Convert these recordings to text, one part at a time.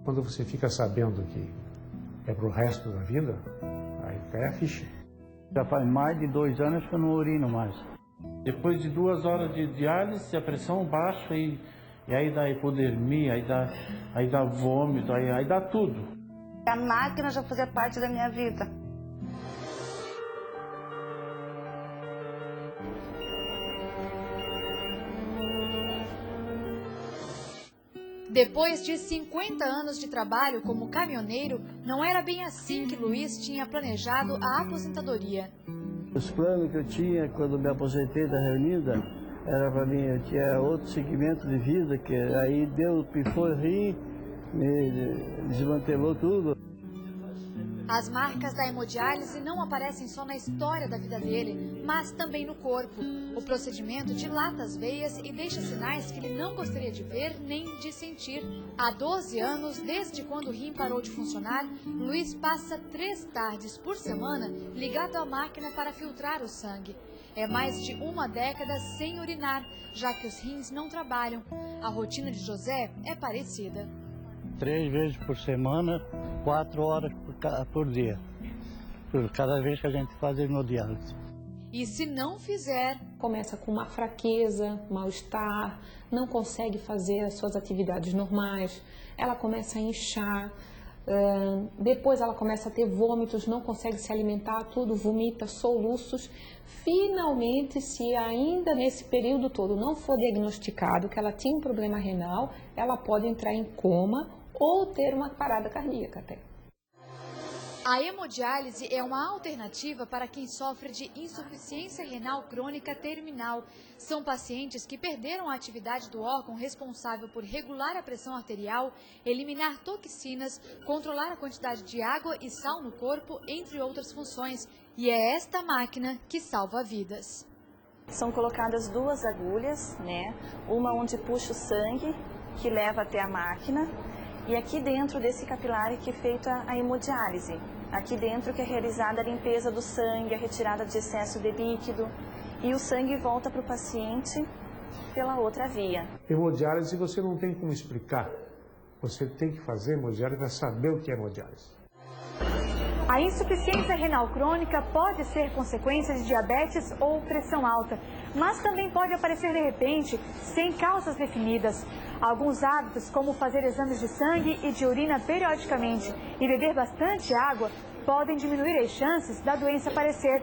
Quando você fica sabendo que é pro resto da vida, aí cai a ficha. Já faz mais de 2 anos que eu não urino mais. Depois de 2 horas de diálise, a pressão baixa e aí dá hipodermia, aí dá vômito, aí dá tudo. A máquina já fazia parte da minha vida. Depois de 50 anos de trabalho como caminhoneiro, não era bem assim que Luiz tinha planejado a aposentadoria. Os planos que eu tinha quando me aposentei da Reunida, era para mim, eu tinha outro segmento de vida, que aí Deus pifou rir, me desmantelou tudo. As marcas da hemodiálise não aparecem só na história da vida dele, mas também no corpo. O procedimento dilata as veias e deixa sinais que ele não gostaria de ver nem de sentir. Há 12 anos, desde quando o rim parou de funcionar, Luiz passa 3 tardes por semana ligado à máquina para filtrar o sangue. É mais de 1 década sem urinar, já que os rins não trabalham. A rotina de José é parecida. 3 vezes por semana, 4 horas por dia, por cada vez que a gente faz hemodiálise. E se não fizer... Começa com uma fraqueza, mal-estar, não consegue fazer as suas atividades normais, ela começa a inchar, depois ela começa a ter vômitos, não consegue se alimentar, tudo, vomita, soluços. Finalmente, se ainda nesse período todo não for diagnosticado que ela tinha um problema renal, ela pode entrar em coma ou ter uma parada cardíaca até. A hemodiálise é uma alternativa para quem sofre de insuficiência renal crônica terminal. São pacientes que perderam a atividade do órgão responsável por regular a pressão arterial, eliminar toxinas, controlar a quantidade de água e sal no corpo, entre outras funções. E é esta máquina que salva vidas. São colocadas 2 agulhas, né? Uma onde puxa o sangue, que leva até a máquina, e aqui dentro desse capilar que é feita a hemodiálise. Aqui dentro que é realizada a limpeza do sangue, a retirada de excesso de líquido, e o sangue volta para o paciente pela outra via. Hemodiálise você não tem como explicar. Você tem que fazer hemodiálise para saber o que é hemodiálise. A insuficiência renal crônica pode ser consequência de diabetes ou pressão alta, mas também pode aparecer de repente, sem causas definidas. Alguns hábitos, como fazer exames de sangue e de urina periodicamente e beber bastante água, podem diminuir as chances da doença aparecer.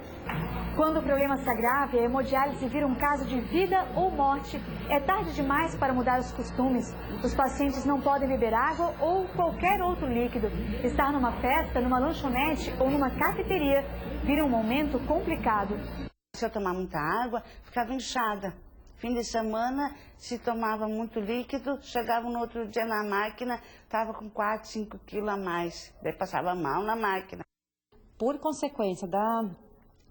Quando o problema se agrava e a hemodiálise vira um caso de vida ou morte, é tarde demais para mudar os costumes. Os pacientes não podem beber água ou qualquer outro líquido. Estar numa festa, numa lanchonete ou numa cafeteria vira um momento complicado. Se eu tomar muita água, ficava inchada. Fim de semana, se tomava muito líquido, chegava no outro dia na máquina, estava com 4, 5 quilos a mais. Daí passava mal na máquina. Por consequência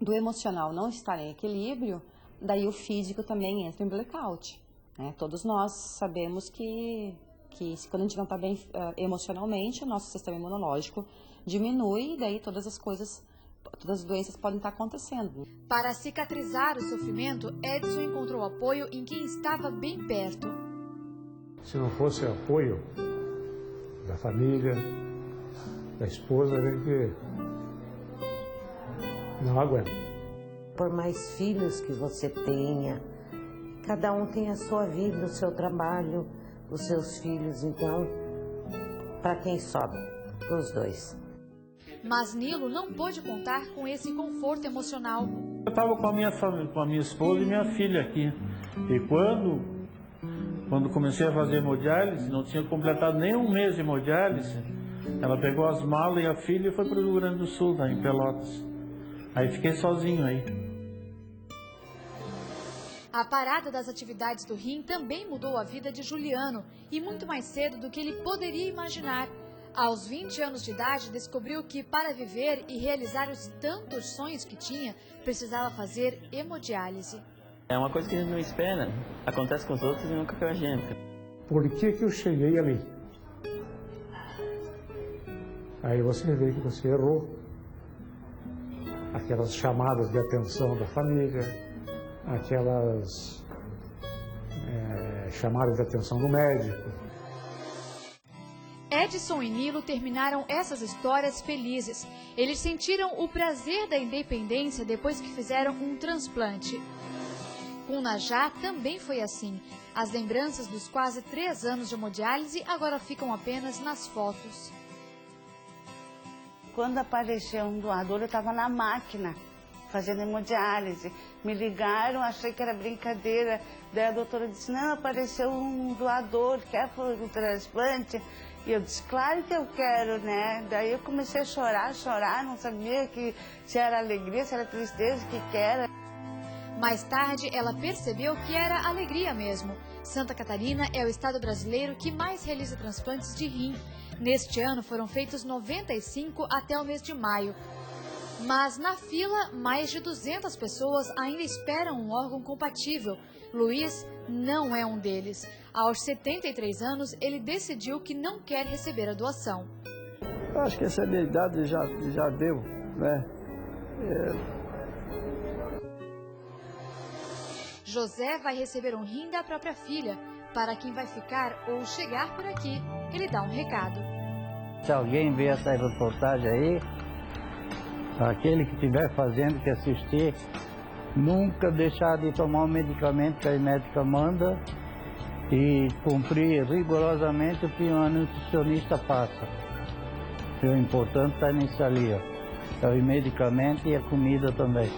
do emocional não estar em equilíbrio, daí o físico também entra em blackout, né? Todos nós sabemos que quando a gente não está bem emocionalmente, o nosso sistema imunológico diminui e daí todas as doenças podem estar acontecendo. Para cicatrizar o sofrimento, Edson encontrou apoio em quem estava bem perto. Se não fosse o apoio da família, da esposa, a gente não aguenta. Por mais filhos que você tenha, cada um tem a sua vida, o seu trabalho, os seus filhos, então, para quem sobra? Os 2. Mas Nilo não pôde contar com esse conforto emocional. Eu estava com a minha família, com a minha esposa e minha filha aqui. E quando comecei a fazer hemodiálise, não tinha completado nem 1 mês de hemodiálise, ela pegou as malas e a filha e foi para o Rio Grande do Sul, lá em Pelotas. Aí fiquei sozinho aí. A parada das atividades do rim também mudou a vida de Juliano, e muito mais cedo do que ele poderia imaginar. Aos 20 anos de idade, descobriu que para viver e realizar os tantos sonhos que tinha, precisava fazer hemodiálise. É uma coisa que a gente não espera, acontece com os outros e nunca com a gente. Por que eu cheguei ali? Aí você vê que você errou. Aquelas chamadas de atenção da família, aquelas chamadas de atenção do médico. Edson e Nilo terminaram essas histórias felizes. Eles sentiram o prazer da independência depois que fizeram um transplante. Com Najá também foi assim. As lembranças dos quase 3 anos de hemodiálise agora ficam apenas nas fotos. Quando apareceu um doador, eu estava na máquina, fazendo hemodiálise. Me ligaram, achei que era brincadeira. Daí a doutora disse, não, apareceu um doador, quer fazer um transplante? E eu disse, claro que eu quero, né? Daí eu comecei a chorar, não sabia se era alegria, se era tristeza, o que era. Mais tarde, ela percebeu que era alegria mesmo. Santa Catarina é o estado brasileiro que mais realiza transplantes de rim. Neste ano foram feitos 95 até o mês de maio. Mas na fila, mais de 200 pessoas ainda esperam um órgão compatível. Luiz não é um deles. Aos 73 anos, ele decidiu que não quer receber a doação. Eu acho que essa idade já deu, né? José vai receber um rim da própria filha. Para quem vai ficar ou chegar por aqui, ele dá um recado. Se alguém vê essa reportagem aí, aquele que estiver fazendo, que assistir, nunca deixar de tomar o medicamento que a médica manda e cumprir rigorosamente o que o nutricionista passa. O importante está nisso ali, ó. É o medicamento e a comida também.